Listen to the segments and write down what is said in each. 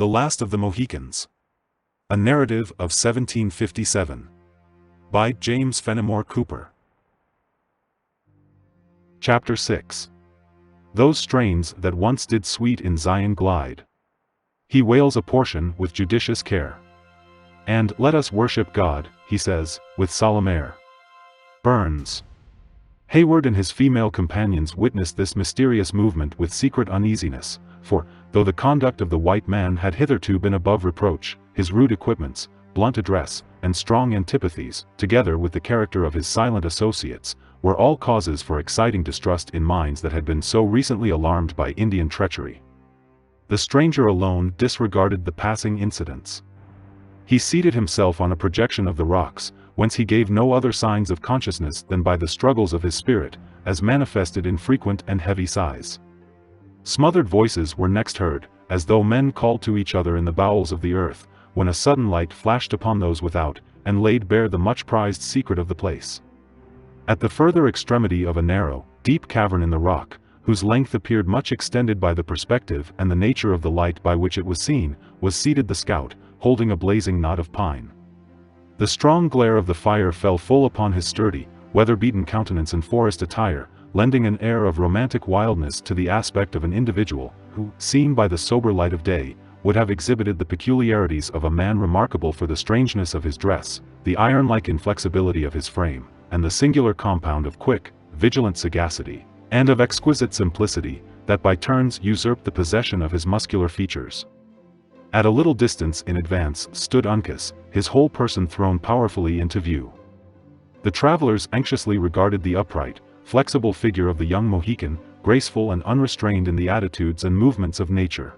The Last of the Mohicans. A Narrative of 1757. By James Fenimore Cooper. Chapter 6. Those strains that once did sweet in Zion glide. He wails a portion with judicious care. And let us worship God, he says, with solemn air. Burns. Hayward and his female companions witnessed this mysterious movement with secret uneasiness, for, though the conduct of the white man had hitherto been above reproach, his rude equipments, blunt address, and strong antipathies, together with the character of his silent associates, were all causes for exciting distrust in minds that had been so recently alarmed by Indian treachery. The stranger alone disregarded the passing incidents. He seated himself on a projection of the rocks, whence he gave no other signs of consciousness than by the struggles of his spirit, as manifested in frequent and heavy sighs. Smothered voices were next heard, as though men called to each other in the bowels of the earth, when a sudden light flashed upon those without, and laid bare the much-prized secret of the place. At the further extremity of a narrow, deep cavern in the rock, whose length appeared much extended by the perspective and the nature of the light by which it was seen, was seated the scout, holding a blazing knot of pine. The strong glare of the fire fell full upon his sturdy, weather-beaten countenance and forest attire, lending an air of romantic wildness to the aspect of an individual, who, seen by the sober light of day, would have exhibited the peculiarities of a man remarkable for the strangeness of his dress, the iron-like inflexibility of his frame, and the singular compound of quick, vigilant sagacity, and of exquisite simplicity, that by turns usurped the possession of his muscular features. At a little distance in advance stood Uncas, his whole person thrown powerfully into view. The travelers anxiously regarded the upright, flexible figure of the young Mohican, graceful and unrestrained in the attitudes and movements of nature.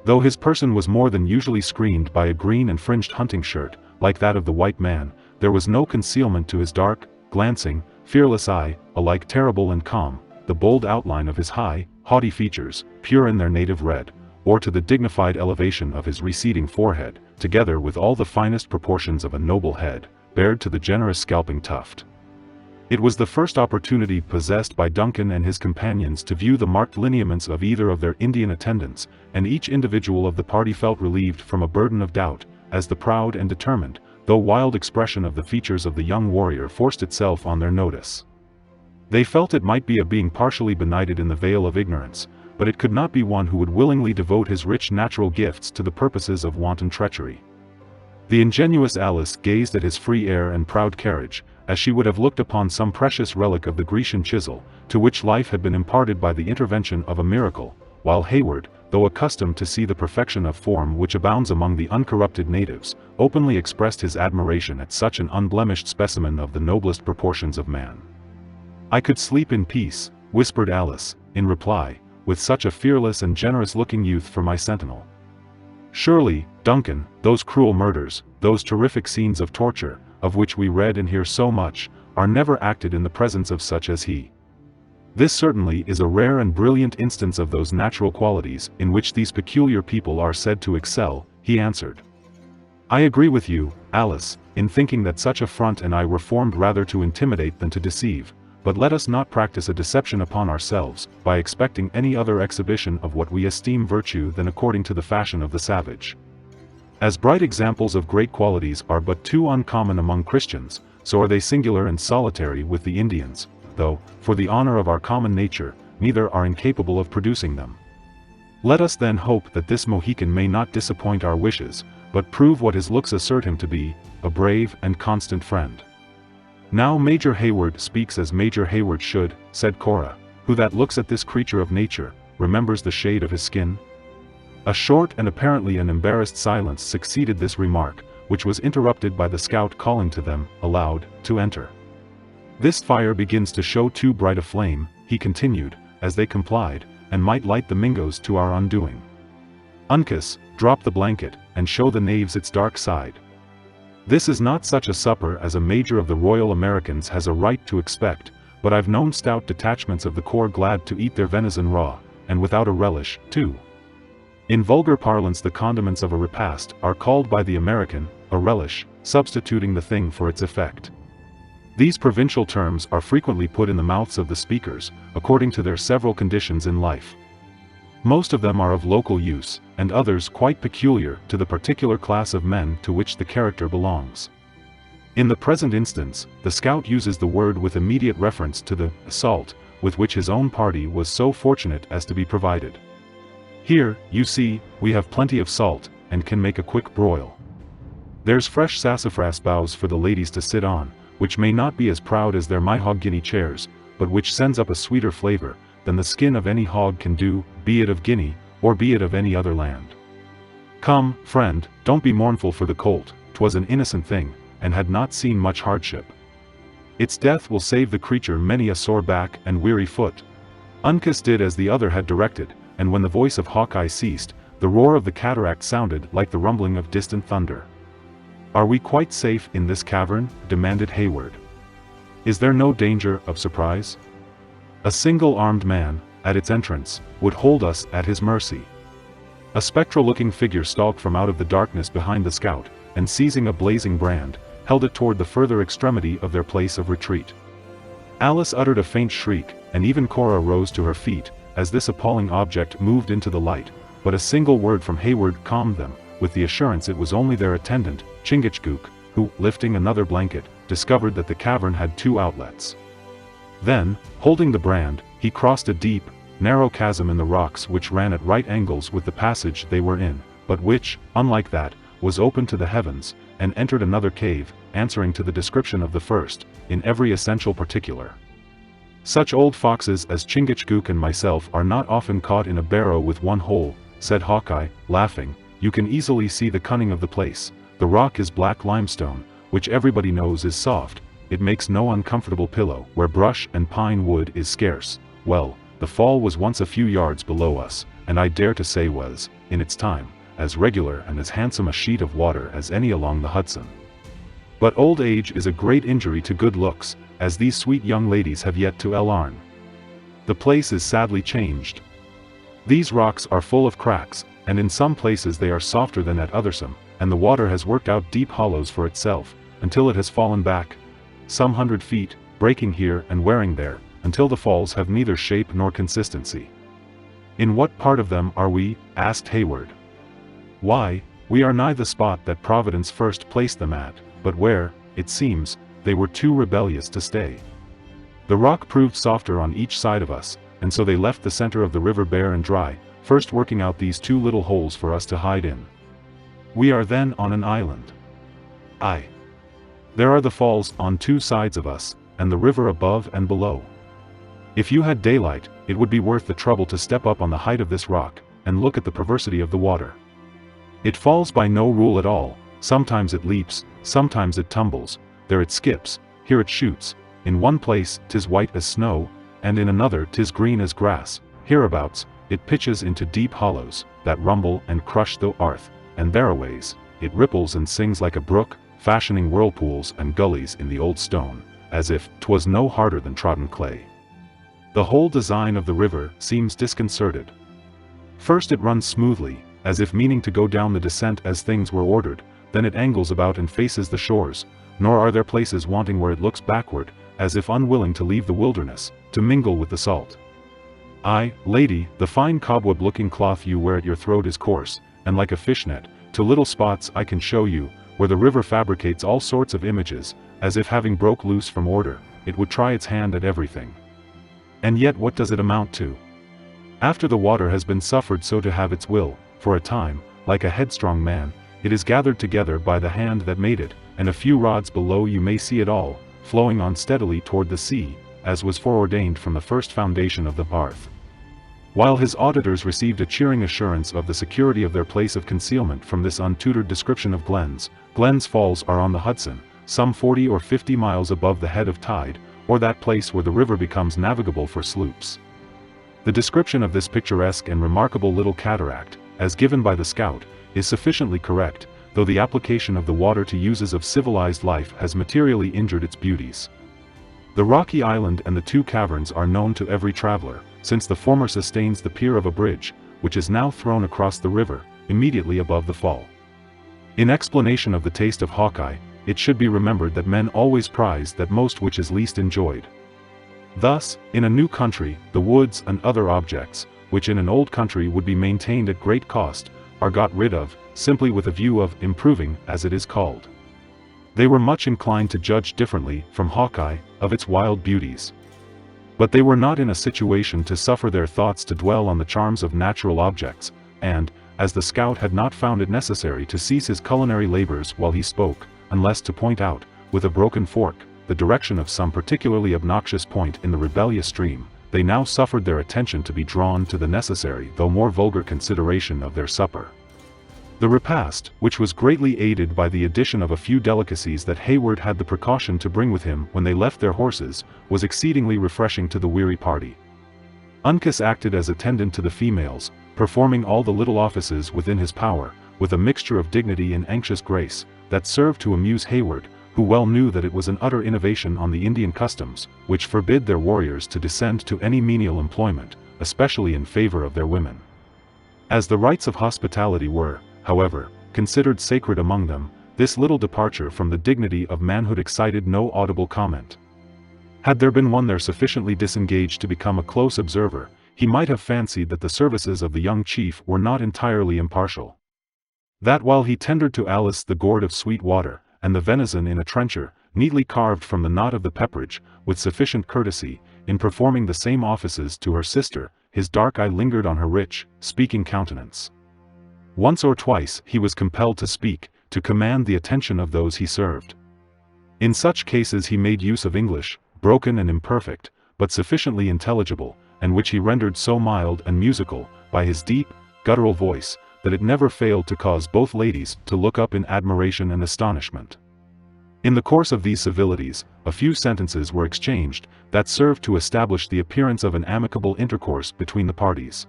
Though his person was more than usually screened by a green and fringed hunting shirt, like that of the white man, there was no concealment to his dark, glancing, fearless eye, alike terrible and calm, the bold outline of his high, haughty features, pure in their native red, or to the dignified elevation of his receding forehead, together with all the finest proportions of a noble head, bared to the generous scalping tuft. It was the first opportunity possessed by Duncan and his companions to view the marked lineaments of either of their Indian attendants, and each individual of the party felt relieved from a burden of doubt, as the proud and determined, though wild expression of the features of the young warrior forced itself on their notice. They felt it might be a being partially benighted in the veil of ignorance, but it could not be one who would willingly devote his rich natural gifts to the purposes of wanton treachery. The ingenuous Alice gazed at his free air and proud carriage, as she would have looked upon some precious relic of the Grecian chisel, to which life had been imparted by the intervention of a miracle, while Hayward, though accustomed to see the perfection of form which abounds among the uncorrupted natives, openly expressed his admiration at such an unblemished specimen of the noblest proportions of man. "I could sleep in peace," whispered Alice, in reply, "with such a fearless and generous-looking youth for my sentinel. Surely, Duncan, those cruel murders, those terrific scenes of torture, of which we read and hear so much, are never acted in the presence of such as he. This certainly is a rare and brilliant instance of those natural qualities in which these peculiar people are said to excel," he answered. "I agree with you, Alice, in thinking that such a front and I were formed rather to intimidate than to deceive, but let us not practice a deception upon ourselves, by expecting any other exhibition of what we esteem virtue than according to the fashion of the savage. As bright examples of great qualities are but too uncommon among Christians, so are they singular and solitary with the Indians, though, for the honor of our common nature, neither are incapable of producing them. Let us then hope that this Mohican may not disappoint our wishes, but prove what his looks assert him to be, a brave and constant friend." "Now Major Hayward speaks as Major Hayward should," said Cora, "who that looks at this creature of nature, remembers the shade of his skin." A short and apparently an embarrassed silence succeeded this remark, which was interrupted by the scout calling to them, aloud, to enter. "This fire begins to show too bright a flame," he continued, as they complied, "and might light the Mingoes to our undoing. Uncas, drop the blanket, and show the knaves its dark side. This is not such a supper as a major of the Royal Americans has a right to expect, but I've known stout detachments of the corps glad to eat their venison raw, and without a relish, too. In vulgar parlance the condiments of a repast are called by the American, a relish, substituting the thing for its effect. These provincial terms are frequently put in the mouths of the speakers, according to their several conditions in life. Most of them are of local use, and others quite peculiar to the particular class of men to which the character belongs. In the present instance, the scout uses the word with immediate reference to the salt with which his own party was so fortunate as to be provided. Here, you see, we have plenty of salt, and can make a quick broil. There's fresh sassafras boughs for the ladies to sit on, which may not be as proud as their mahogany chairs, but which sends up a sweeter flavor than the skin of any hog can do, be it of Guinea, or be it of any other land. Come, friend, don't be mournful for the colt, 'twas an innocent thing, and had not seen much hardship. Its death will save the creature many a sore back and weary foot. Uncas did as the other had directed, and when the voice of Hawkeye ceased, the roar of the cataract sounded like the rumbling of distant thunder. "Are we quite safe in this cavern?" demanded Hayward. "Is there no danger of surprise? A single armed man, at its entrance, would hold us at his mercy." A spectral-looking figure stalked from out of the darkness behind the scout, and seizing a blazing brand, held it toward the further extremity of their place of retreat. Alice uttered a faint shriek, and even Cora rose to her feet, as this appalling object moved into the light, but a single word from Hayward calmed them, with the assurance it was only their attendant, Chingachgook, who, lifting another blanket, discovered that the cavern had two outlets. Then, holding the brand, he crossed a deep, narrow chasm in the rocks which ran at right angles with the passage they were in, but which, unlike that, was open to the heavens, and entered another cave, answering to the description of the first, in every essential particular. "Such old foxes as Chingachgook and myself are not often caught in a barrow with one hole," said Hawkeye, laughing. "You can easily see the cunning of the place. The rock is black limestone, which everybody knows is soft. It makes no uncomfortable pillow where brush and pine wood is scarce. Well, the fall was once a few yards below us, and I dare to say was, in its time, as regular and as handsome a sheet of water as any along the Hudson. But old age is a great injury to good looks, as these sweet young ladies have yet to learn. The place is sadly changed. These rocks are full of cracks, and in some places they are softer than at othersome, and the water has worked out deep hollows for itself, until it has fallen back, some 100 feet, breaking here and wearing there, until the falls have neither shape nor consistency." "In what part of them are we?" asked Hayward. "Why, we are nigh the spot that Providence first placed them at, but where, it seems, they were too rebellious to stay. The rock proved softer on each side of us, and so they left the center of the river bare and dry, first working out these two little holes for us to hide in. We are then on an island. Aye. There are the falls on two sides of us, and the river above and below. If you had daylight, it would be worth the trouble to step up on the height of this rock, and look at the perversity of the water. It falls by no rule at all, sometimes it leaps, sometimes it tumbles, there it skips, here it shoots, in one place 'tis white as snow, and in another 'tis green as grass, hereabouts, it pitches into deep hollows, that rumble and crush the earth, and thereaways, it ripples and sings like a brook, fashioning whirlpools and gullies in the old stone, as if 'twas no harder than trodden clay. The whole design of the river seems disconcerted. First it runs smoothly, as if meaning to go down the descent as things were ordered, then it angles about and faces the shores, nor are there places wanting where it looks backward, as if unwilling to leave the wilderness, to mingle with the salt. Aye, lady, the fine cobweb-looking cloth you wear at your throat is coarse, and like a fishnet, to little spots I can show you, where the river fabricates all sorts of images, as if having broke loose from order, it would try its hand at everything. And yet what does it amount to? After the water has been suffered so to have its will, for a time, like a headstrong man, it is gathered together by the hand that made it, and a few rods below you may see it all, flowing on steadily toward the sea, as was foreordained from the first foundation of the earth. While his auditors received a cheering assurance of the security of their place of concealment from this untutored description of Glens, Glens Falls are on the Hudson, some 40 or 50 miles above the head of tide, or that place where the river becomes navigable for sloops. The description of this picturesque and remarkable little cataract, as given by the scout, is sufficiently correct, though the application of the water to uses of civilized life has materially injured its beauties. The rocky island and the two caverns are known to every traveler, since the former sustains the pier of a bridge, which is now thrown across the river, immediately above the fall. In explanation of the taste of Hawkeye, it should be remembered that men always prize that most which is least enjoyed. Thus, in a new country, the woods and other objects, which in an old country would be maintained at great cost, are got rid of, simply with a view of improving, as it is called. They were much inclined to judge differently from Hawkeye of its wild beauties. But they were not in a situation to suffer their thoughts to dwell on the charms of natural objects, and, as the scout had not found it necessary to cease his culinary labors while he spoke, unless to point out, with a broken fork, the direction of some particularly obnoxious point in the rebellious stream, they now suffered their attention to be drawn to the necessary though more vulgar consideration of their supper. The repast, which was greatly aided by the addition of a few delicacies that Hayward had the precaution to bring with him when they left their horses, was exceedingly refreshing to the weary party. Uncas acted as attendant to the females, performing all the little offices within his power, with a mixture of dignity and anxious grace, that served to amuse Hayward, who well knew that it was an utter innovation on the Indian customs, which forbid their warriors to descend to any menial employment, especially in favor of their women. As the rites of hospitality were, however, considered sacred among them, this little departure from the dignity of manhood excited no audible comment. Had there been one there sufficiently disengaged to become a close observer, he might have fancied that the services of the young chief were not entirely impartial. That while he tendered to Alice the gourd of sweet water, and the venison in a trencher, neatly carved from the knot of the pepperidge, with sufficient courtesy, in performing the same offices to her sister, his dark eye lingered on her rich, speaking countenance. Once or twice he was compelled to speak, to command the attention of those he served. In such cases he made use of English, broken and imperfect, but sufficiently intelligible, and which he rendered so mild and musical, by his deep, guttural voice, that it never failed to cause both ladies to look up in admiration and astonishment. In the course of these civilities, a few sentences were exchanged, that served to establish the appearance of an amicable intercourse between the parties.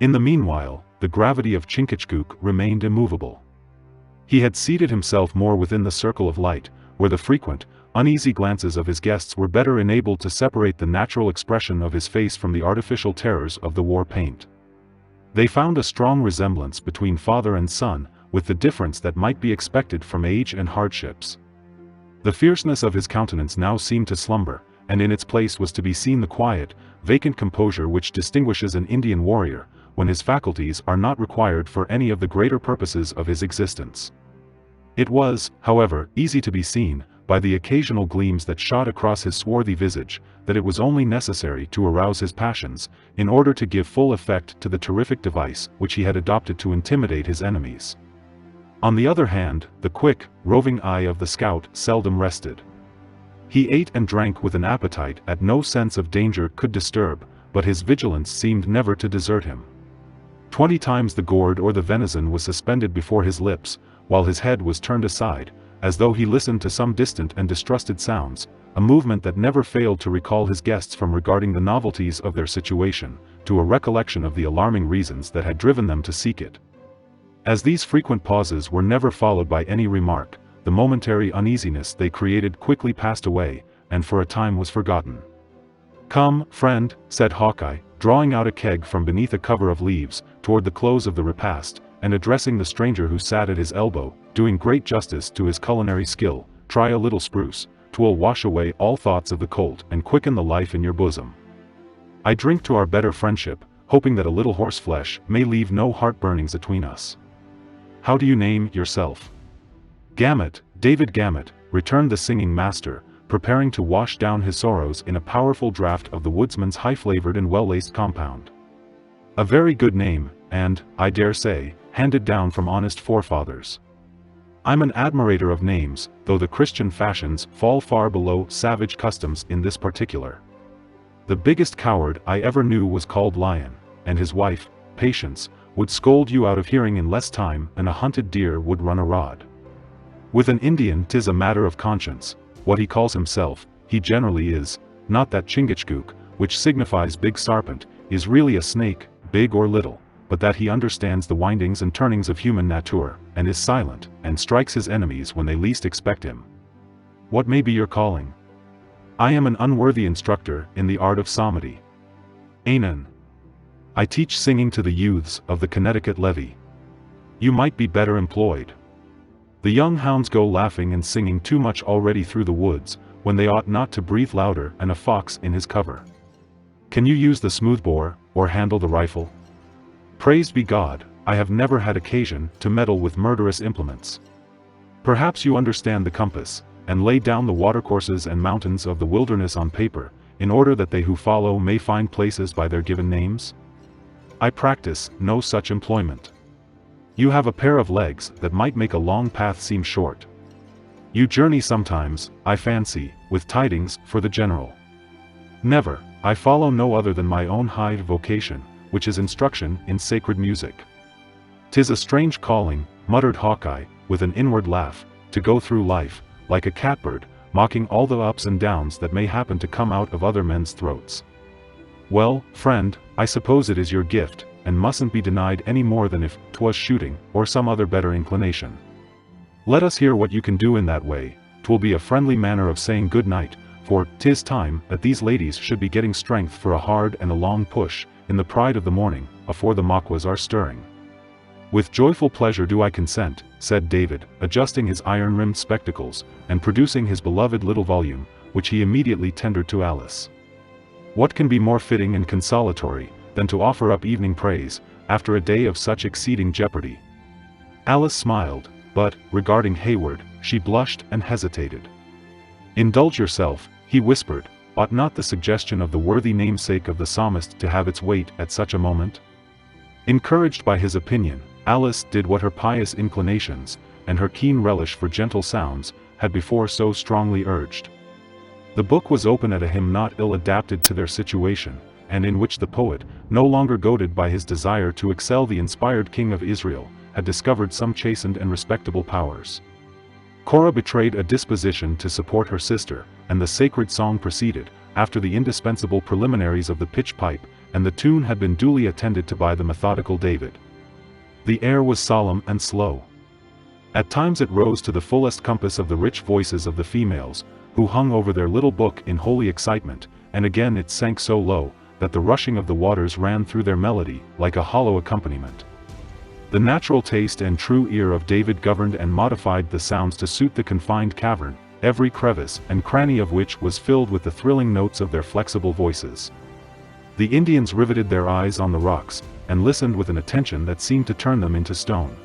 In the meanwhile, the gravity of Chingachgook remained immovable. He had seated himself more within the circle of light, where the frequent, uneasy glances of his guests were better enabled to separate the natural expression of his face from the artificial terrors of the war paint. They found a strong resemblance between father and son, with the difference that might be expected from age and hardships. The fierceness of his countenance now seemed to slumber, and in its place was to be seen the quiet, vacant composure which distinguishes an Indian warrior, when his faculties are not required for any of the greater purposes of his existence. It was, however, easy to be seen, by the occasional gleams that shot across his swarthy visage, that it was only necessary to arouse his passions, in order to give full effect to the terrific device which he had adopted to intimidate his enemies. On the other hand, the quick, roving eye of the scout seldom rested. He ate and drank with an appetite that no sense of danger could disturb, but his vigilance seemed never to desert him. 20 times the gourd or the venison was suspended before his lips, while his head was turned aside, as though he listened to some distant and distrusted sounds, a movement that never failed to recall his guests from regarding the novelties of their situation, to a recollection of the alarming reasons that had driven them to seek it. As these frequent pauses were never followed by any remark, the momentary uneasiness they created quickly passed away, and for a time was forgotten. "Come, friend," said Hawkeye, drawing out a keg from beneath a cover of leaves, toward the close of the repast, and addressing the stranger who sat at his elbow, doing great justice to his culinary skill, "Try a little spruce, 'twill wash away all thoughts of the colt and quicken the life in your bosom. I drink to our better friendship, hoping that a little horseflesh may leave no heart-burnings atween us. How do you name yourself?" "Gamut, David Gamut," returned the singing master, preparing to wash down his sorrows in a powerful draught of the woodsman's high-flavored and well-laced compound. "A very good name, and, I dare say, handed down from honest forefathers. I'm an admirator of names, though the Christian fashions fall far below savage customs in this particular. The biggest coward I ever knew was called Lion, and his wife, Patience, would scold you out of hearing in less time than a hunted deer would run a rod. With an Indian 'tis a matter of conscience, what he calls himself, he generally is, not that Chingachgook, which signifies big sarpent, is really a snake, big or little, but that he understands the windings and turnings of human nature, and is silent, and strikes his enemies when they least expect him. What may be your calling?" "I am an unworthy instructor in the art of psalmody. Anan. I teach singing to the youths of the Connecticut levy. You might be better employed. The young hounds go laughing and singing too much already through the woods, when they ought not to breathe louder, and a fox in his cover. Can you use the smoothbore, or handle the rifle? Praised be God, I have never had occasion to meddle with murderous implements. Perhaps you understand the compass, and lay down the watercourses and mountains of the wilderness on paper, in order that they who follow may find places by their given names? I practice no such employment. You have a pair of legs that might make a long path seem short. You journey sometimes, I fancy, with tidings for the general. Never, I follow no other than my own high vocation, which is instruction in sacred music. 'Tis a strange calling, muttered Hawkeye, with an inward laugh, to go through life, like a catbird, mocking all the ups and downs that may happen to come out of other men's throats. Well, friend, I suppose it is your gift, and mustn't be denied any more than if 'twas shooting, or some other better inclination. Let us hear what you can do in that way. 'Twill be a friendly manner of saying good night, for 'tis time that these ladies should be getting strength for a hard and a long push, in the pride of the morning, afore the Maquas are stirring. With joyful pleasure do I consent, said David, adjusting his iron-rimmed spectacles, and producing his beloved little volume, which he immediately tendered to Alice. What can be more fitting and consolatory, than to offer up evening praise, after a day of such exceeding jeopardy? Alice smiled, but, regarding Hayward, she blushed and hesitated. Indulge yourself, he whispered, ought not the suggestion of the worthy namesake of the psalmist to have its weight at such a moment? Encouraged by his opinion, Alice did what her pious inclinations, and her keen relish for gentle sounds, had before so strongly urged. The book was open at a hymn not ill adapted to their situation, and in which the poet, no longer goaded by his desire to excel the inspired king of Israel, had discovered some chastened and respectable powers. Cora betrayed a disposition to support her sister, and the sacred song proceeded, after the indispensable preliminaries of the pitch pipe, and the tune had been duly attended to by the methodical David. The air was solemn and slow. At times it rose to the fullest compass of the rich voices of the females, who hung over their little book in holy excitement, and again it sank so low, that the rushing of the waters ran through their melody, like a hollow accompaniment. The natural taste and true ear of David governed and modified the sounds to suit the confined cavern, every crevice and cranny of which was filled with the thrilling notes of their flexible voices. The Indians riveted their eyes on the rocks, and listened with an attention that seemed to turn them into stone.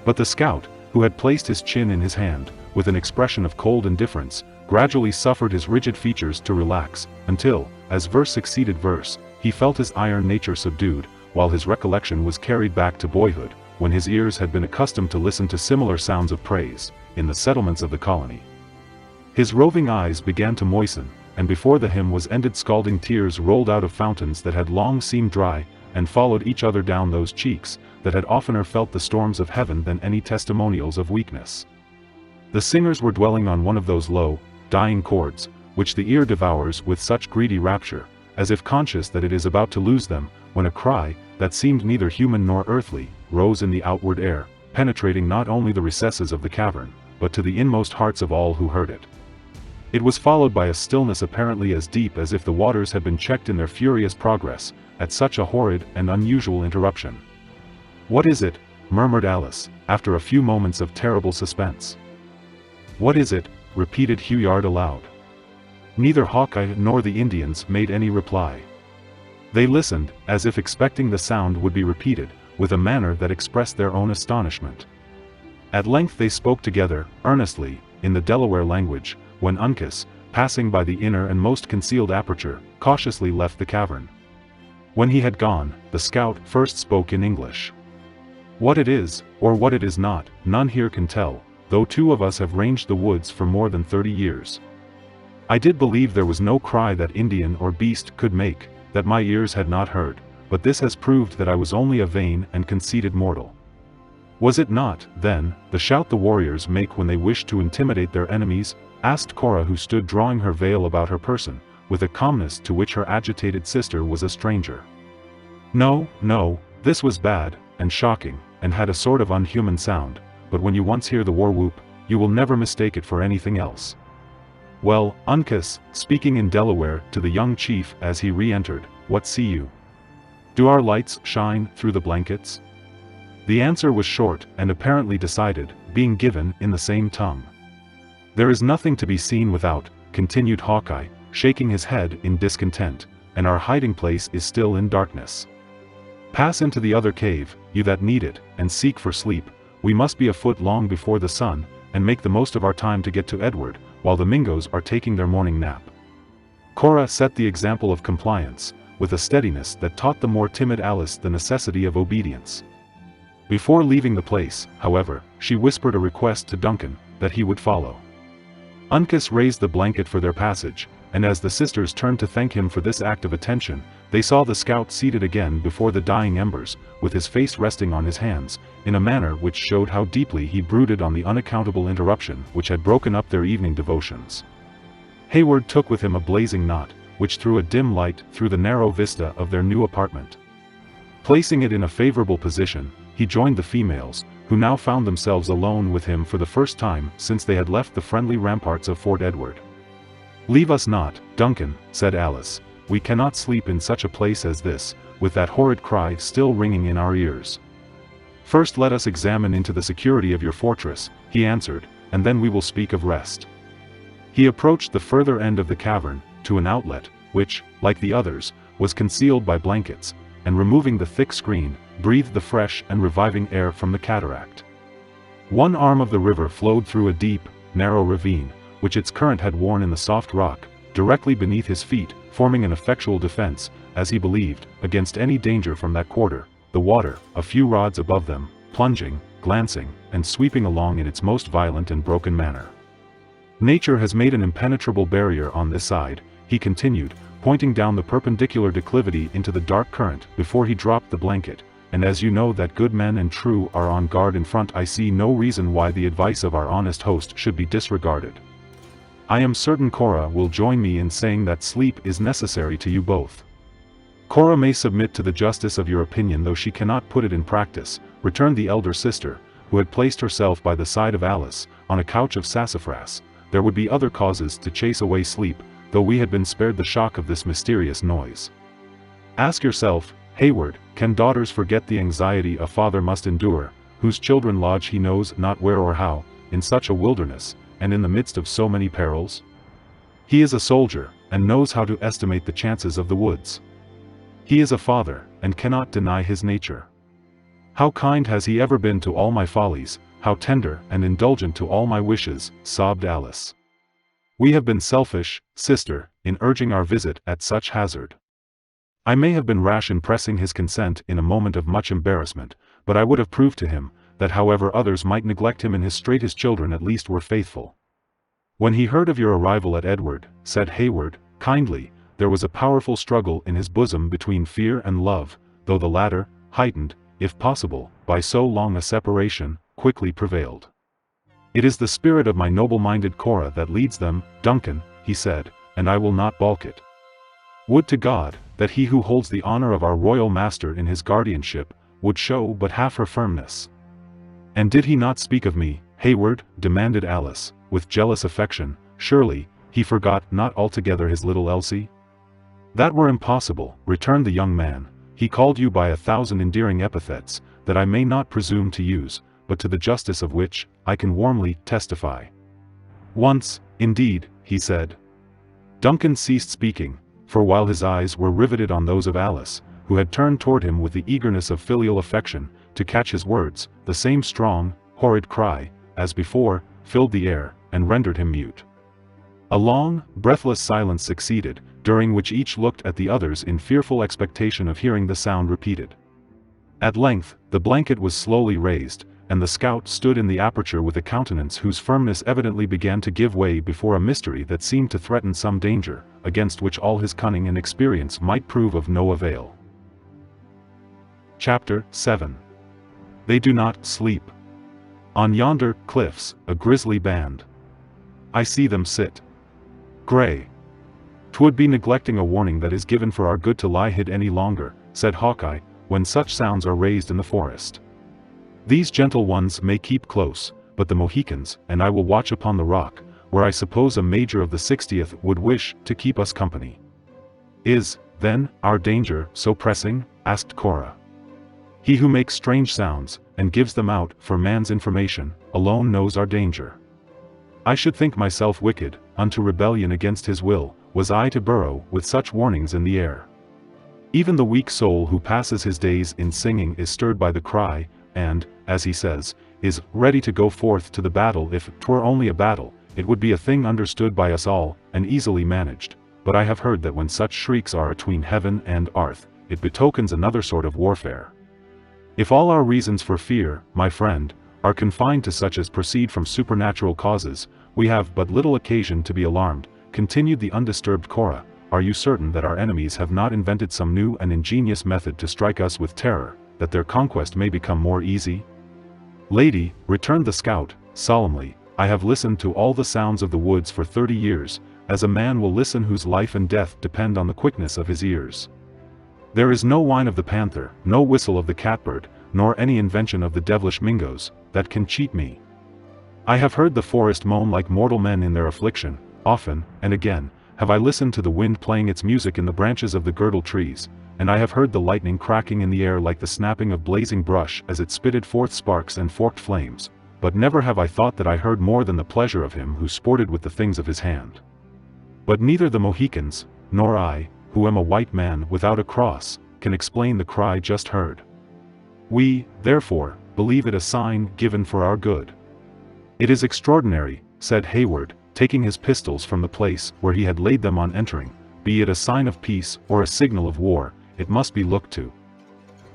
But the scout, who had placed his chin in his hand, with an expression of cold indifference, gradually suffered his rigid features to relax, until, as verse succeeded verse, he felt his iron nature subdued, while his recollection was carried back to boyhood, when his ears had been accustomed to listen to similar sounds of praise, in the settlements of the colony. His roving eyes began to moisten, and before the hymn was ended scalding tears rolled out of fountains that had long seemed dry, and followed each other down those cheeks, that had oftener felt the storms of heaven than any testimonials of weakness. The singers were dwelling on one of those low, dying chords, which the ear devours with such greedy rapture, as if conscious that it is about to lose them, when a cry, that seemed neither human nor earthly, rose in the outward air, penetrating not only the recesses of the cavern, but to the inmost hearts of all who heard it. It was followed by a stillness apparently as deep as if the waters had been checked in their furious progress, at such a horrid and unusual interruption. "What is it?" murmured Alice, after a few moments of terrible suspense. "What is it?" repeated Hughard aloud. Neither Hawkeye nor the Indians made any reply. They listened, as if expecting the sound would be repeated, with a manner that expressed their own astonishment. At length they spoke together, earnestly, in the Delaware language, when Uncas, passing by the inner and most concealed aperture, cautiously left the cavern. When he had gone, the scout first spoke in English. "What it is, or what it is not, none here can tell, though two of us have ranged the woods for more than 30 years. I did believe there was no cry that Indian or beast could make, that my ears had not heard, but this has proved that I was only a vain and conceited mortal. Was it not, then, the shout the warriors make when they wish to intimidate their enemies?" asked Cora, who stood drawing her veil about her person, with a calmness to which her agitated sister was a stranger. "No, no, this was bad, and shocking, and had a sort of unhuman sound, but when you once hear the war whoop, you will never mistake it for anything else. Well, Uncas, speaking in Delaware to the young chief as he re-entered, what see you? Do our lights shine through the blankets?" The answer was short and apparently decided, being given in the same tongue. "There is nothing to be seen without," continued Hawkeye, shaking his head in discontent, and our hiding place is still in darkness. Pass into the other cave, you that need it, and seek for sleep. We must be afoot long before the sun, and make the most of our time to get to Edward, while the Mingos are taking their morning nap." Cora set the example of compliance, with a steadiness that taught the more timid Alice the necessity of obedience. Before leaving the place, however, she whispered a request to Duncan, that he would follow. Uncas raised the blanket for their passage, and as the sisters turned to thank him for this act of attention, they saw the scout seated again before the dying embers, with his face resting on his hands, in a manner which showed how deeply he brooded on the unaccountable interruption which had broken up their evening devotions. Hayward took with him a blazing knot, which threw a dim light through the narrow vista of their new apartment. Placing it in a favorable position, he joined the females, who now found themselves alone with him for the first time since they had left the friendly ramparts of Fort Edward. "Leave us not, Duncan," said Alice. "We cannot sleep in such a place as this, with that horrid cry still ringing in our ears." "First let us examine into the security of your fortress," he answered, "and then we will speak of rest." He approached the further end of the cavern, to an outlet, which, like the others, was concealed by blankets, and removing the thick screen, breathed the fresh and reviving air from the cataract. One arm of the river flowed through a deep, narrow ravine, which its current had worn in the soft rock, directly beneath his feet, forming an effectual defense, as he believed, against any danger from that quarter. The water, a few rods above them, plunging, glancing, and sweeping along in its most violent and broken manner. "Nature has made an impenetrable barrier on this side," he continued, pointing down the perpendicular declivity into the dark current before he dropped the blanket, "and as you know that good men and true are on guard in front, I see no reason why the advice of our honest host should be disregarded. I am certain Cora will join me in saying that sleep is necessary to you both." "Cora may submit to the justice of your opinion though she cannot put it in practice," returned the elder sister, who had placed herself by the side of Alice, on a couch of sassafras. "There would be other causes to chase away sleep, though we had been spared the shock of this mysterious noise. Ask yourself, Hayward, can daughters forget the anxiety a father must endure, whose children lodge he knows not where or how, in such a wilderness, and in the midst of so many perils? He is a soldier, and knows how to estimate the chances of the woods. He is a father, and cannot deny his nature. How kind has he ever been to all my follies, how tender and indulgent to all my wishes," sobbed Alice. "We have been selfish, sister, in urging our visit at such hazard. I may have been rash in pressing his consent in a moment of much embarrassment, but I would have proved to him, that however others might neglect him in his strait his children at least were faithful." "When he heard of your arrival at Edward," said Hayward, kindly, "there was a powerful struggle in his bosom between fear and love, though the latter, heightened, if possible, by so long a separation, quickly prevailed. It is the spirit of my noble-minded Cora that leads them, Duncan," he said, "and I will not balk it. Would to God, that he who holds the honor of our royal master in his guardianship, would show but half her firmness." "And did he not speak of me, Hayward?" demanded Alice, with jealous affection. "Surely, he forgot not altogether his little Elsie?" "That were impossible," returned the young man. "He called you by 1,000 endearing epithets, that I may not presume to use, but to the justice of which, I can warmly testify. Once, indeed, he said." Duncan ceased speaking, for while his eyes were riveted on those of Alice, who had turned toward him with the eagerness of filial affection, to catch his words, the same strong, horrid cry, as before, filled the air, and rendered him mute. A long, breathless silence succeeded, during which each looked at the others in fearful expectation of hearing the sound repeated. At length, the blanket was slowly raised, and the scout stood in the aperture with a countenance whose firmness evidently began to give way before a mystery that seemed to threaten some danger, against which all his cunning and experience might prove of no avail. Chapter 7. They do not sleep. On yonder cliffs, a grisly band. I see them sit. Gray. 'Twould be neglecting a warning that is given for our good to lie hid any longer, said Hawkeye, when such sounds are raised in the forest. These gentle ones may keep close, but the Mohicans and I will watch upon the rock, where I suppose a major of the 60th would wish to keep us company. Is, then, our danger so pressing? Asked Cora. He who makes strange sounds, and gives them out for man's information, alone knows our danger. I should think myself wicked, unto rebellion against his will, was I to burrow with such warnings in the air? Even the weak soul who passes his days in singing is stirred by the cry, and, as he says, is ready to go forth to the battle. If 'twere only a battle, it would be a thing understood by us all, and easily managed. But I have heard that when such shrieks are atween heaven and earth, it betokens another sort of warfare. If all our reasons for fear, my friend, are confined to such as proceed from supernatural causes, we have but little occasion to be alarmed, continued the undisturbed Cora. Are you certain that our enemies have not invented some new and ingenious method to strike us with terror, that their conquest may become more easy? Lady, returned the scout, solemnly, I have listened to all the sounds of the woods for 30 years, as a man will listen whose life and death depend on the quickness of his ears. There is no whine of the panther, no whistle of the catbird, nor any invention of the devilish Mingos, that can cheat me. I have heard the forest moan like mortal men in their affliction. Often, and again, have I listened to the wind playing its music in the branches of the girdle trees, and I have heard the lightning cracking in the air like the snapping of blazing brush as it spitted forth sparks and forked flames, but never have I thought that I heard more than the pleasure of him who sported with the things of his hand. But neither the Mohicans, nor I, who am a white man without a cross, can explain the cry just heard. We, therefore, believe it a sign given for our good. It is extraordinary, said Hayward, taking his pistols from the place where he had laid them on entering. Be it a sign of peace or a signal of war, it must be looked to.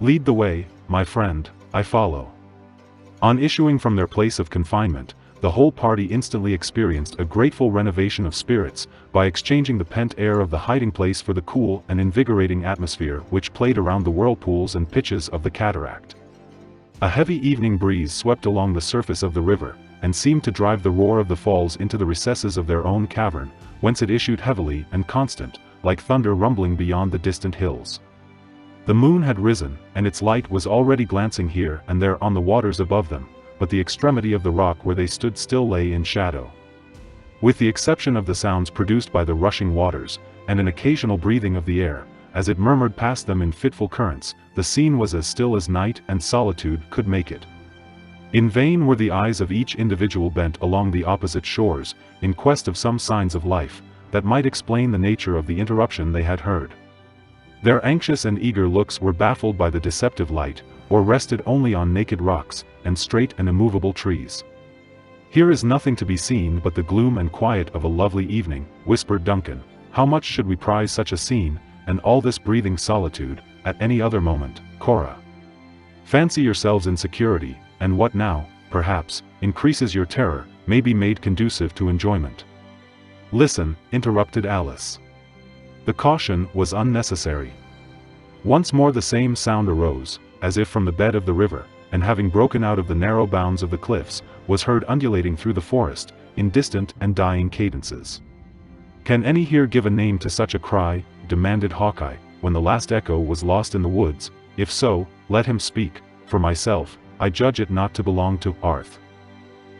Lead the way, my friend, I follow. On issuing from their place of confinement, the whole party instantly experienced a grateful renovation of spirits, by exchanging the pent air of the hiding place for the cool and invigorating atmosphere which played around the whirlpools and pitches of the cataract. A heavy evening breeze swept along the surface of the river, and seemed to drive the roar of the falls into the recesses of their own cavern, whence it issued heavily and constant, like thunder rumbling beyond the distant hills. The moon had risen, and its light was already glancing here and there on the waters above them, but the extremity of the rock where they stood still lay in shadow. With the exception of the sounds produced by the rushing waters, and an occasional breathing of the air, as it murmured past them in fitful currents, the scene was as still as night and solitude could make it. In vain were the eyes of each individual bent along the opposite shores, in quest of some signs of life, that might explain the nature of the interruption they had heard. Their anxious and eager looks were baffled by the deceptive light, or rested only on naked rocks, and straight and immovable trees. Here is nothing to be seen but the gloom and quiet of a lovely evening, whispered Duncan. How much should we prize such a scene, and all this breathing solitude, at any other moment, Cora? Fancy yourselves in security, and what now, perhaps, increases your terror, may be made conducive to enjoyment. Listen, interrupted Alice. The caution was unnecessary. Once more the same sound arose, as if from the bed of the river, and having broken out of the narrow bounds of the cliffs, was heard undulating through the forest, in distant and dying cadences. Can any here give a name to such a cry? Demanded Hawkeye, when the last echo was lost in the woods. If so, let him speak. For myself, I judge it not to belong to earth.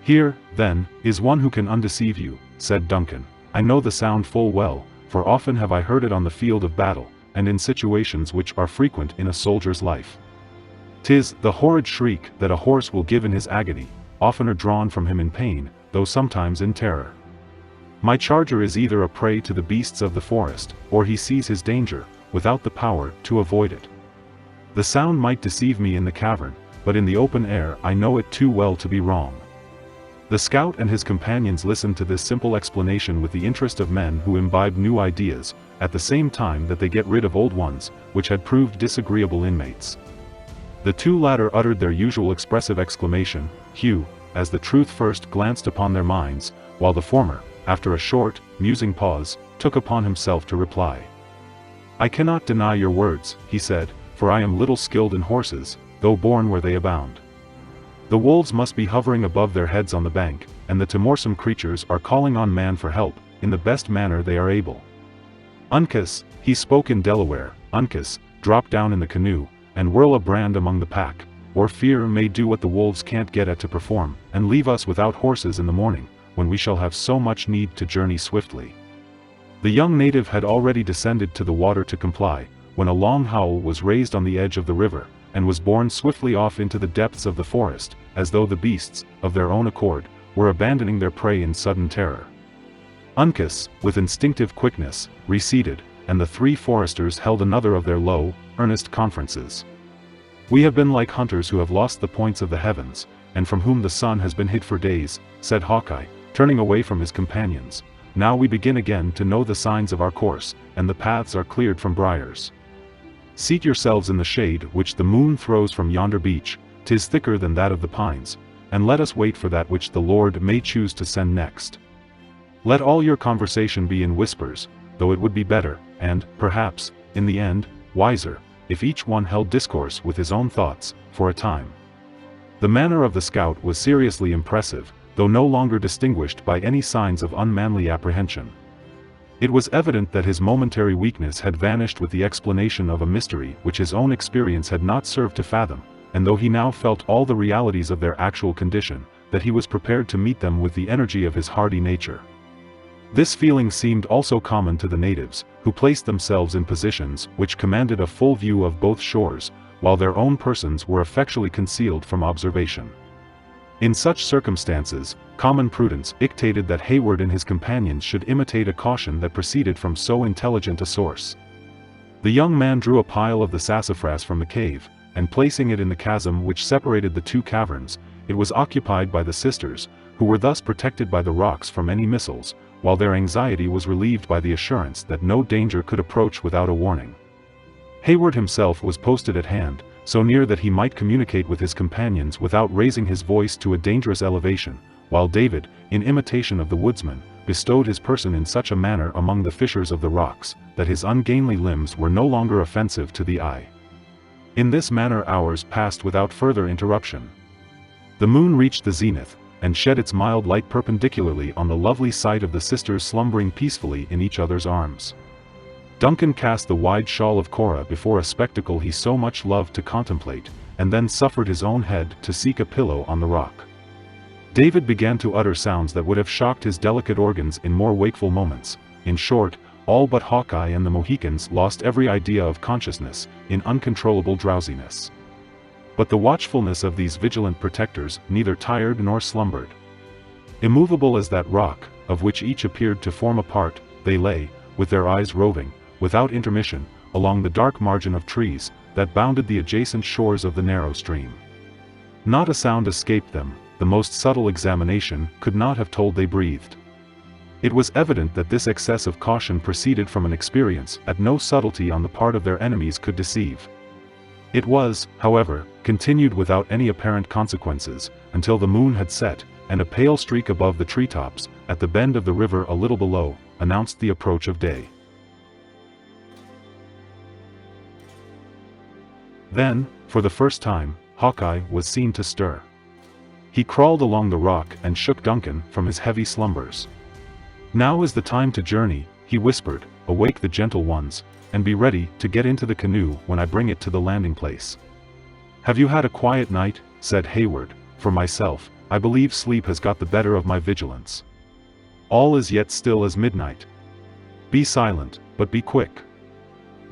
Here, then, is one who can undeceive you, said Duncan. I know the sound full well, for often have I heard it on the field of battle, and in situations which are frequent in a soldier's life. 'Tis the horrid shriek that a horse will give in his agony, oftener drawn from him in pain, though sometimes in terror. My charger is either a prey to the beasts of the forest, or he sees his danger, without the power to avoid it. The sound might deceive me in the cavern, but in the open air I know it too well to be wrong. The scout and his companions listened to this simple explanation with the interest of men who imbibe new ideas, at the same time that they get rid of old ones, which had proved disagreeable inmates. The two latter uttered their usual expressive exclamation, "Hugh," as the truth first glanced upon their minds, while the former, after a short, musing pause, took upon himself to reply. "I cannot deny your words," he said, "for I am little skilled in horses, though born where they abound. The wolves must be hovering above their heads on the bank, and the timorsome creatures are calling on man for help, in the best manner they are able. Uncas," he spoke in Delaware, "Uncas, drop down in the canoe, and whirl a brand among the pack, or fear may do what the wolves can't get at to perform, and leave us without horses in the morning, when we shall have so much need to journey swiftly." The young native had already descended to the water to comply, when a long howl was raised on the edge of the river, and was borne swiftly off into the depths of the forest, as though the beasts, of their own accord, were abandoning their prey in sudden terror. Uncas, with instinctive quickness, receded, and the three foresters held another of their low, earnest conferences. "We have been like hunters who have lost the points of the heavens, and from whom the sun has been hid for days," said Hawkeye, turning away from his companions. "Now we begin again to know the signs of our course, and the paths are cleared from briars. Seat yourselves in the shade which the moon throws from yonder beech, 'tis thicker than that of the pines, and let us wait for that which the Lord may choose to send next. Let all your conversation be in whispers, though it would be better, and, perhaps, in the end, wiser, if each one held discourse with his own thoughts, for a time." The manner of the scout was seriously impressive, though no longer distinguished by any signs of unmanly apprehension. It was evident that his momentary weakness had vanished with the explanation of a mystery which his own experience had not served to fathom, and though he now felt all the realities of their actual condition, that he was prepared to meet them with the energy of his hardy nature. This feeling seemed also common to the natives, who placed themselves in positions which commanded a full view of both shores, while their own persons were effectually concealed from observation. In such circumstances, common prudence dictated that Hayward and his companions should imitate a caution that proceeded from so intelligent a source. The young man drew a pile of the sassafras from the cave, and placing it in the chasm which separated the two caverns, it was occupied by the sisters, who were thus protected by the rocks from any missiles, while their anxiety was relieved by the assurance that no danger could approach without a warning. Hayward himself was posted at hand, so near that he might communicate with his companions without raising his voice to a dangerous elevation, while David, in imitation of the woodsman, bestowed his person in such a manner among the fissures of the rocks, that his ungainly limbs were no longer offensive to the eye. In this manner hours passed without further interruption. The moon reached the zenith, and shed its mild light perpendicularly on the lovely sight of the sisters slumbering peacefully in each other's arms. Duncan cast the wide shawl of Cora before a spectacle he so much loved to contemplate, and then suffered his own head to seek a pillow on the rock. David began to utter sounds that would have shocked his delicate organs in more wakeful moments. In short, all but Hawkeye and the Mohicans lost every idea of consciousness, in uncontrollable drowsiness. But the watchfulness of these vigilant protectors neither tired nor slumbered. Immovable as that rock, of which each appeared to form a part, they lay, with their eyes roving, without intermission, along the dark margin of trees that bounded the adjacent shores of the narrow stream. Not a sound escaped them. The most subtle examination could not have told they breathed. It was evident that this excess of caution proceeded from an experience that no subtlety on the part of their enemies could deceive. It was, however, continued without any apparent consequences, until the moon had set, and a pale streak above the treetops, at the bend of the river a little below, announced the approach of day. Then, for the first time, Hawkeye was seen to stir. He crawled along the rock and shook Duncan from his heavy slumbers. "Now is the time to journey," he whispered. "Awake the gentle ones, and be ready to get into the canoe when I bring it to the landing place." "Have you had a quiet night?" said Hayward. "For myself, I believe sleep has got the better of my vigilance. All is yet still as midnight. Be silent, but be quick."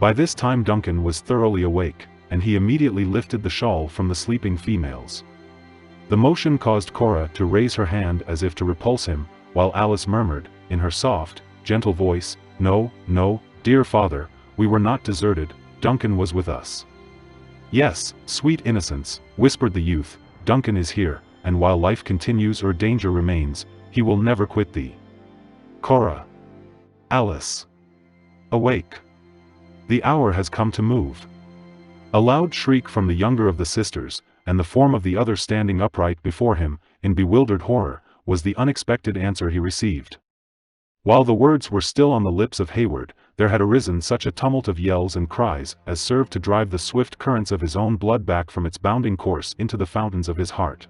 By this time Duncan was thoroughly awake, and he immediately lifted the shawl from the sleeping females. The motion caused Cora to raise her hand as if to repulse him, while Alice murmured, in her soft, gentle voice, "No, no, dear father, we were not deserted, Duncan was with us." "Yes, sweet innocence," whispered the youth, "Duncan is here, and while life continues or danger remains, he will never quit thee. Cora. Alice. Awake. The hour has come to move." A loud shriek from the younger of the sisters, and the form of the other standing upright before him, in bewildered horror, was the unexpected answer he received. While the words were still on the lips of Hayward, there had arisen such a tumult of yells and cries as served to drive the swift currents of his own blood back from its bounding course into the fountains of his heart.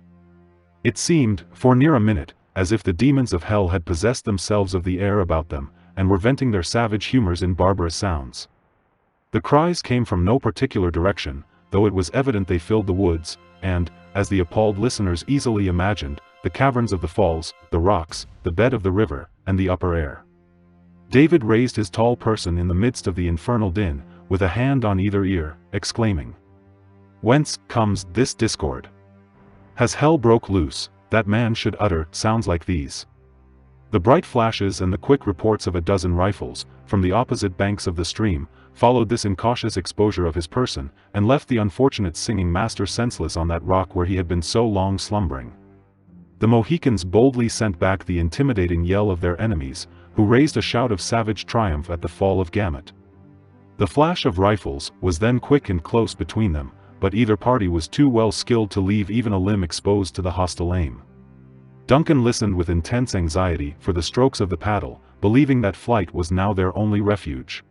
It seemed, for near a minute, as if the demons of hell had possessed themselves of the air about them, and were venting their savage humors in barbarous sounds. The cries came from no particular direction, though it was evident they filled the woods, and, as the appalled listeners easily imagined, the caverns of the falls, the rocks, the bed of the river, and the upper air. David raised his tall person in the midst of the infernal din, with a hand on either ear, exclaiming, "Whence comes this discord? Has hell broke loose, that man should utter sounds like these?" The bright flashes and the quick reports of a dozen rifles, from the opposite banks of the stream, followed this incautious exposure of his person, and left the unfortunate singing master senseless on that rock where he had been so long slumbering. The Mohicans boldly sent back the intimidating yell of their enemies, who raised a shout of savage triumph at the fall of Gamut. The flash of rifles was then quick and close between them, but either party was too well skilled to leave even a limb exposed to the hostile aim. Duncan listened with intense anxiety for the strokes of the paddle, believing that flight was now their only refuge.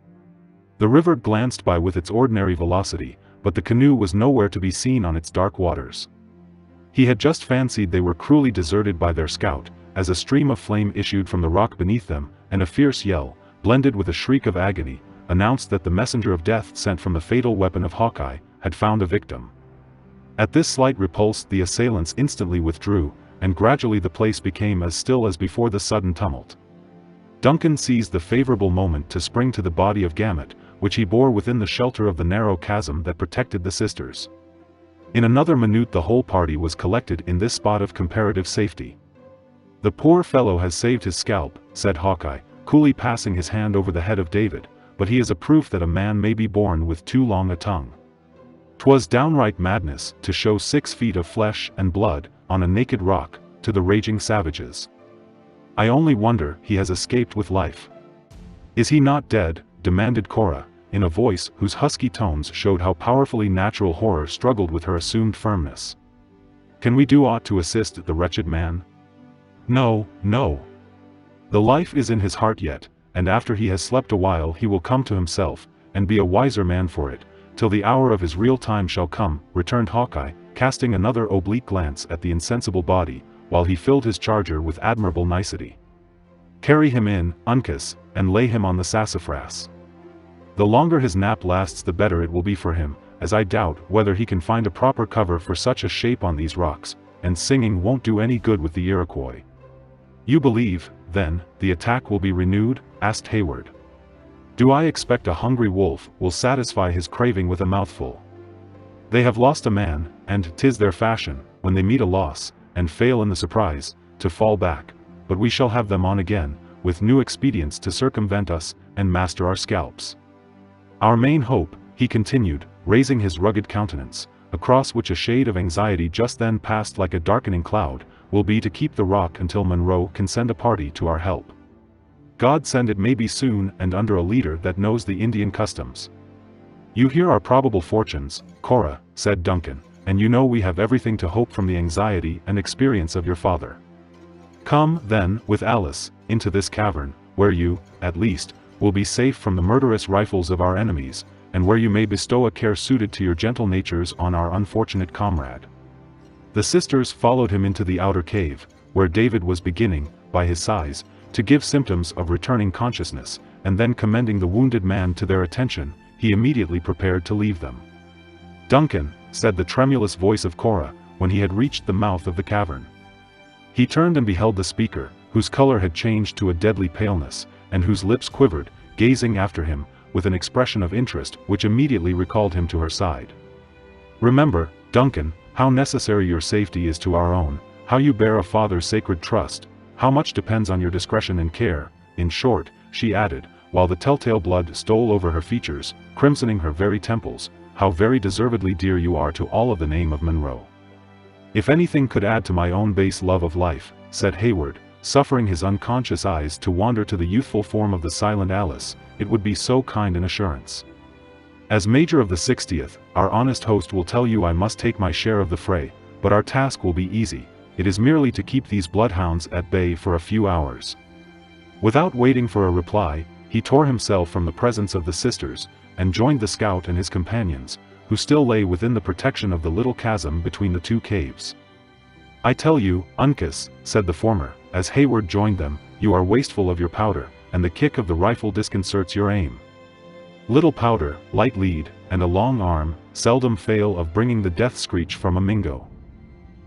The river glanced by with its ordinary velocity, but the canoe was nowhere to be seen on its dark waters. He had just fancied they were cruelly deserted by their scout, as a stream of flame issued from the rock beneath them, and a fierce yell, blended with a shriek of agony, announced that the messenger of death sent from the fatal weapon of Hawkeye had found a victim. At this slight repulse the assailants instantly withdrew, and gradually the place became as still as before the sudden tumult. Duncan seized the favorable moment to spring to the body of Gamut, which he bore within the shelter of the narrow chasm that protected the sisters. In another minute the whole party was collected in this spot of comparative safety. "The poor fellow has saved his scalp," said Hawkeye, coolly passing his hand over the head of David, "but he is a proof that a man may be born with too long a tongue. 'Twas downright madness to show 6 feet of flesh and blood, on a naked rock, to the raging savages. I only wonder he has escaped with life." "Is he not dead?" demanded Cora, in a voice whose husky tones showed how powerfully natural horror struggled with her assumed firmness. "Can we do aught to assist the wretched man?" "No, no. The life is in his heart yet, and after he has slept a while he will come to himself, and be a wiser man for it, till the hour of his real time shall come," returned Hawkeye, casting another oblique glance at the insensible body, while he filled his charger with admirable nicety. "Carry him in, Uncas, and lay him on the sassafras. The longer his nap lasts the better it will be for him, as I doubt whether he can find a proper cover for such a shape on these rocks, and singing won't do any good with the Iroquois." "You believe, then, the attack will be renewed?" asked Hayward. "Do I expect a hungry wolf will satisfy his craving with a mouthful? They have lost a man, and 'tis their fashion, when they meet a loss, and fail in the surprise, to fall back, but we shall have them on again, with new expedients to circumvent us, and master our scalps. Our main hope," he continued, raising his rugged countenance, across which a shade of anxiety just then passed like a darkening cloud, "will be to keep the rock until Munro can send a party to our help. God send it may be soon and under a leader that knows the Indian customs." "You hear our probable fortunes, Cora," said Duncan, "and you know we have everything to hope from the anxiety and experience of your father. Come, then, with Alice, into this cavern, where you, at least, will be safe from the murderous rifles of our enemies, and where you may bestow a care suited to your gentle natures on our unfortunate comrade." The sisters followed him into the outer cave, where David was beginning, by his sighs, to give symptoms of returning consciousness, and then commending the wounded man to their attention, he immediately prepared to leave them. "Duncan," said the tremulous voice of Cora, when he had reached the mouth of the cavern. He turned and beheld the speaker, whose color had changed to a deadly paleness, and whose lips quivered, gazing after him, with an expression of interest which immediately recalled him to her side. "Remember, Duncan, how necessary your safety is to our own, how you bear a father's sacred trust, how much depends on your discretion and care, in short," she added, while the telltale blood stole over her features, crimsoning her very temples, "how very deservedly dear you are to all of the name of Munro." "If anything could add to my own base love of life," said Hayward, suffering his unconscious eyes to wander to the youthful form of the silent Alice, "it would be so kind an assurance. As Major of the 60th, our honest host will tell you I must take my share of the fray, but our task will be easy, it is merely to keep these bloodhounds at bay for a few hours." Without waiting for a reply, he tore himself from the presence of the sisters, and joined the scout and his companions, who still lay within the protection of the little chasm between the two caves. "I tell you, Uncas," said the former, as Hayward joined them, "you are wasteful of your powder, and the kick of the rifle disconcerts your aim. Little powder, light lead, and a long arm, seldom fail of bringing the death screech from a Mingo.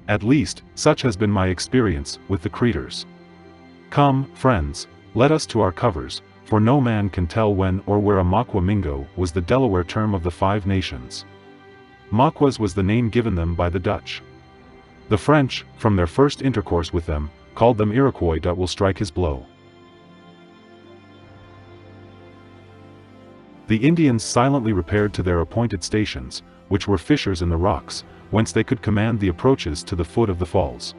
At least, such has been my experience with the Creeters. Come, friends, let us to our covers, for no man can tell when or where a Makwa Mingo was the Delaware term of the 5 Nations. Makwas was the name given them by the Dutch. The French, from their first intercourse with them, called them Iroquois. Will strike his blow. The Indians silently repaired to their appointed stations, which were fissures in the rocks, whence they could command the approaches to the foot of the falls.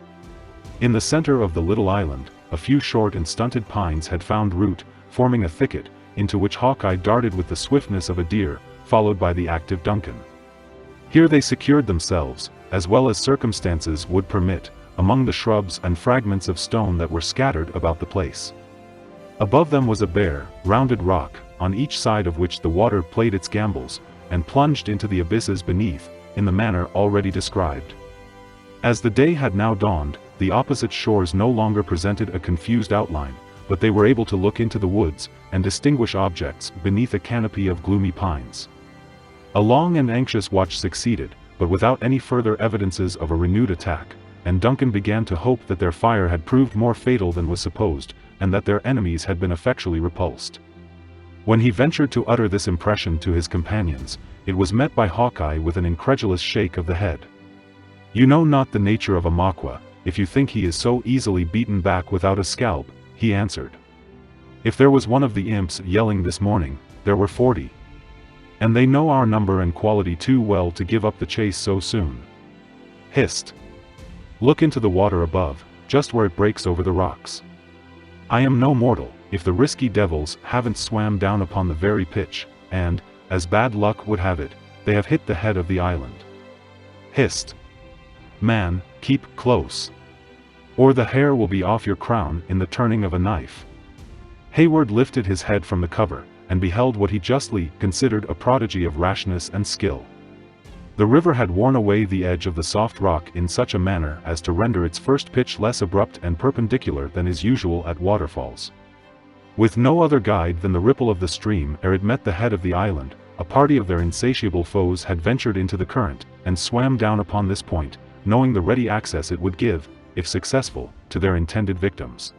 In the center of the little island, a few short and stunted pines had found root, forming a thicket, into which Hawkeye darted with the swiftness of a deer, followed by the active Duncan. Here they secured themselves, as well as circumstances would permit, among the shrubs and fragments of stone that were scattered about the place. Above them was a bare, rounded rock, on each side of which the water played its gambols, and plunged into the abysses beneath, in the manner already described. As the day had now dawned, the opposite shores no longer presented a confused outline, but they were able to look into the woods, and distinguish objects beneath a canopy of gloomy pines. A long and anxious watch succeeded, but without any further evidences of a renewed attack, and Duncan began to hope that their fire had proved more fatal than was supposed, and that their enemies had been effectually repulsed. When he ventured to utter this impression to his companions, it was met by Hawkeye with an incredulous shake of the head. "You know not the nature of a Makwa, if you think he is so easily beaten back without a scalp," he answered. "If there was one of the imps yelling this morning, there were 40. And they know our number and quality too well to give up the chase so soon. Hist! Look into the water above, just where it breaks over the rocks. I am no mortal, if the risky devils haven't swam down upon the very pitch, and, as bad luck would have it, they have hit the head of the island. Hist! Man, keep close, or the hair will be off your crown in the turning of a knife." Hayward lifted his head from the cover, and beheld what he justly considered a prodigy of rashness and skill. The river had worn away the edge of the soft rock in such a manner as to render its first pitch less abrupt and perpendicular than is usual at waterfalls. With no other guide than the ripple of the stream ere it met the head of the island, a party of their insatiable foes had ventured into the current, and swam down upon this point, knowing the ready access it would give, if successful, to their intended victims.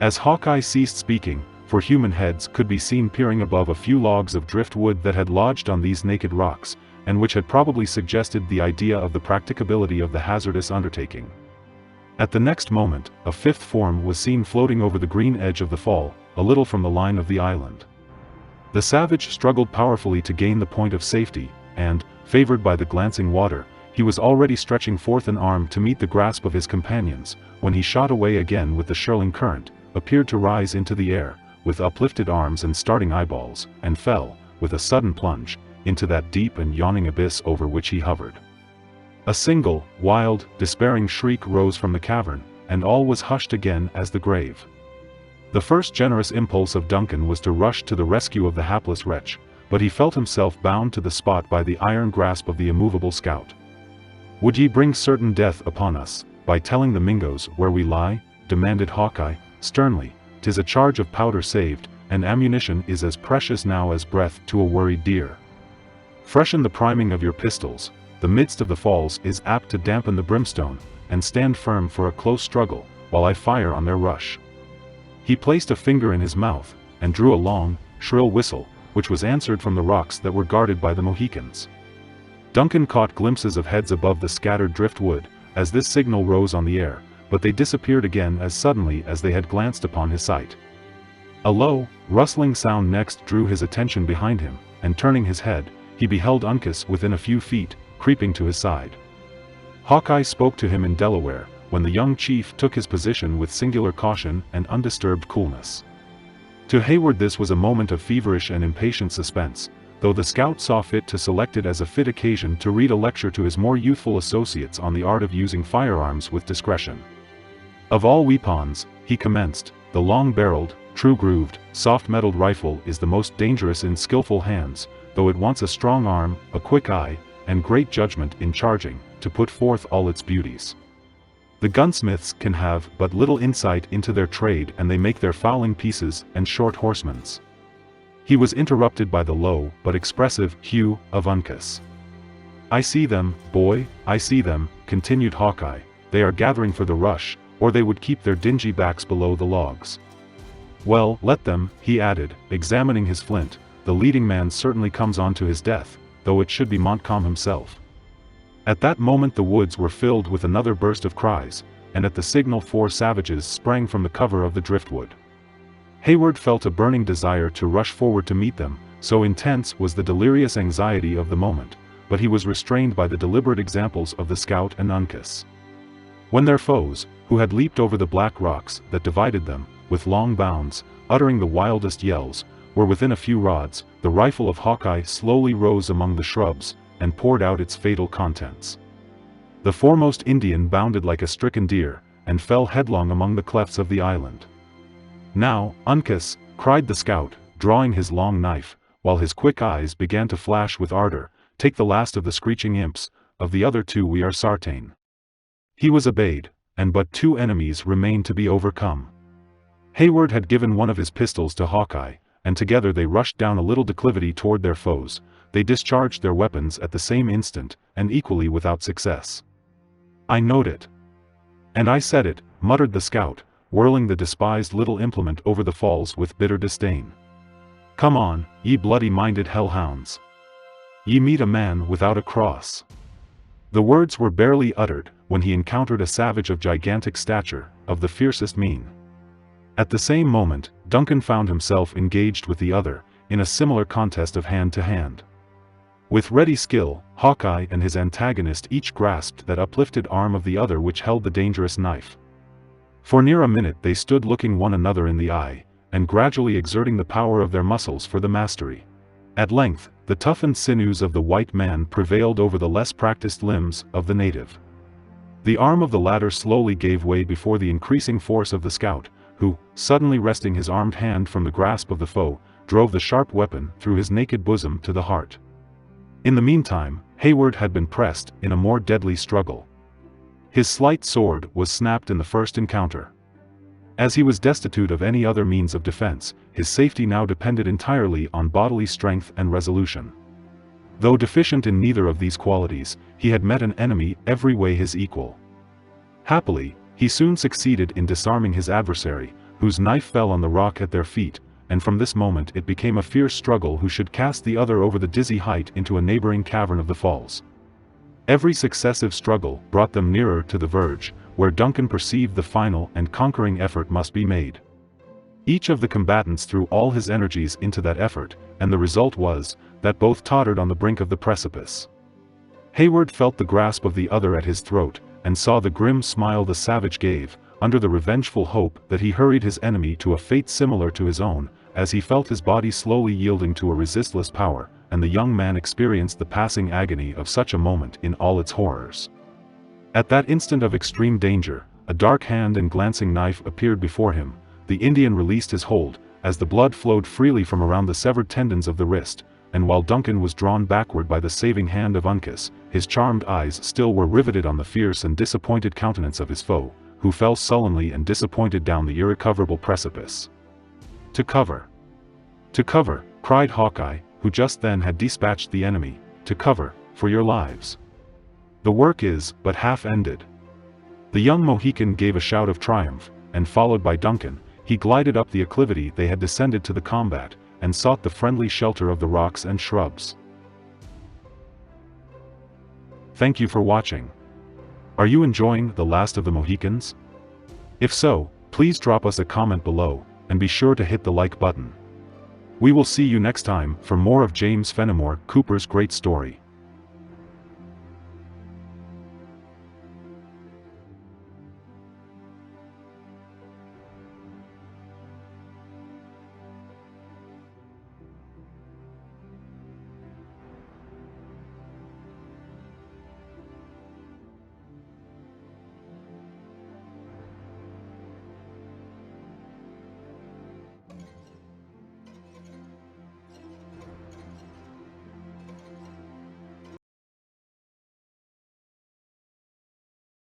As Hawkeye ceased speaking, for human heads could be seen peering above a few logs of driftwood that had lodged on these naked rocks, and which had probably suggested the idea of the practicability of the hazardous undertaking. At the next moment, a fifth form was seen floating over the green edge of the fall, a little from the line of the island. The savage struggled powerfully to gain the point of safety, and, favored by the glancing water, he was already stretching forth an arm to meet the grasp of his companions, when he shot away again with the swirling current, appeared to rise into the air, with uplifted arms and starting eyeballs, and fell, with a sudden plunge, into that deep and yawning abyss over which he hovered. A single, wild, despairing shriek rose from the cavern, and all was hushed again as the grave. The first generous impulse of Duncan was to rush to the rescue of the hapless wretch, but he felt himself bound to the spot by the iron grasp of the immovable scout. "Would ye bring certain death upon us, by telling the Mingoes where we lie?" demanded Hawkeye, sternly. "'Tis a charge of powder saved, and ammunition is as precious now as breath to a worried deer. Freshen the priming of your pistols, the midst of the falls is apt to dampen the brimstone, and stand firm for a close struggle, while I fire on their rush." He placed a finger in his mouth, and drew a long, shrill whistle, which was answered from the rocks that were guarded by the Mohicans. Duncan caught glimpses of heads above the scattered driftwood, as this signal rose on the air, but they disappeared again as suddenly as they had glanced upon his sight. A low, rustling sound next drew his attention behind him, and turning his head, he beheld Uncas within a few feet, creeping to his side. Hawkeye spoke to him in Delaware, when the young chief took his position with singular caution and undisturbed coolness. To Hayward this was a moment of feverish and impatient suspense, though the scout saw fit to select it as a fit occasion to read a lecture to his more youthful associates on the art of using firearms with discretion. "Of all weapons," he commenced, "the long-barreled, true-grooved, soft-metalled rifle is the most dangerous in skillful hands, though it wants a strong arm, a quick eye, and great judgment in charging, to put forth all its beauties. The gunsmiths can have but little insight into their trade, and they make their fowling pieces and short horsemans." He was interrupted by the low but expressive hue of Uncas. "I see them, boy, I see them," continued Hawkeye. "They are gathering for the rush, or they would keep their dingy backs below the logs. Well, let them," he added, examining his flint. "The leading man certainly comes on to his death, though it should be Montcalm himself." At that moment the woods were filled with another burst of cries, and at the signal 4 savages sprang from the cover of the driftwood. Hayward felt a burning desire to rush forward to meet them, so intense was the delirious anxiety of the moment, but he was restrained by the deliberate examples of the scout and Uncas. When their foes, who had leaped over the black rocks that divided them, with long bounds, uttering the wildest yells, were within a few rods, the rifle of Hawkeye slowly rose among the shrubs, and poured out its fatal contents. The foremost Indian bounded like a stricken deer, and fell headlong among the clefts of the island. "Now, Uncas," cried the scout, drawing his long knife, while his quick eyes began to flash with ardor, "take the last of the screeching imps, of the other 2 we are certain." He was obeyed, and but 2 enemies remained to be overcome. Hayward had given one of his pistols to Hawkeye, and together they rushed down a little declivity toward their foes. They discharged their weapons at the same instant, and equally without success. "I knowed it. And I said it," muttered the scout, whirling the despised little implement over the falls with bitter disdain. "Come on, ye bloody-minded hellhounds. Ye meet a man without a cross." The words were barely uttered, when he encountered a savage of gigantic stature, of the fiercest mien. At the same moment, Duncan found himself engaged with the other, in a similar contest of hand to hand. With ready skill, Hawkeye and his antagonist each grasped that uplifted arm of the other which held the dangerous knife. For near a minute they stood looking one another in the eye, and gradually exerting the power of their muscles for the mastery. At length, the toughened sinews of the white man prevailed over the less practiced limbs of the native. The arm of the latter slowly gave way before the increasing force of the scout, who, suddenly wresting his armed hand from the grasp of the foe, drove the sharp weapon through his naked bosom to the heart. In the meantime, Hayward had been pressed in a more deadly struggle. His slight sword was snapped in the first encounter. As he was destitute of any other means of defense, his safety now depended entirely on bodily strength and resolution. Though deficient in neither of these qualities, he had met an enemy every way his equal. Happily, he soon succeeded in disarming his adversary, whose knife fell on the rock at their feet, and from this moment it became a fierce struggle who should cast the other over the dizzy height into a neighboring cavern of the falls. Every successive struggle brought them nearer to the verge, where Duncan perceived the final and conquering effort must be made. Each of the combatants threw all his energies into that effort, and the result was, that both tottered on the brink of the precipice. Hayward felt the grasp of the other at his throat, and saw the grim smile the savage gave, under the revengeful hope that he hurried his enemy to a fate similar to his own, as he felt his body slowly yielding to a resistless power, and the young man experienced the passing agony of such a moment in all its horrors. At that instant of extreme danger, a dark hand and glancing knife appeared before him. The Indian released his hold, as the blood flowed freely from around the severed tendons of the wrist, and while Duncan was drawn backward by the saving hand of Uncas, his charmed eyes still were riveted on the fierce and disappointed countenance of his foe, who fell sullenly and disappointed down the irrecoverable precipice. "To cover! To cover!" cried Hawkeye, who just then had dispatched the enemy. "To cover, for your lives! The work is but half ended." The young Mohican gave a shout of triumph, and followed by Duncan, he glided up the acclivity they had descended to the combat, and sought the friendly shelter of the rocks and shrubs. Thank you for watching. Are you enjoying The Last of the Mohicans? If so, please drop us a comment below, and be sure to hit the like button. We will see you next time for more of James Fenimore Cooper's great story.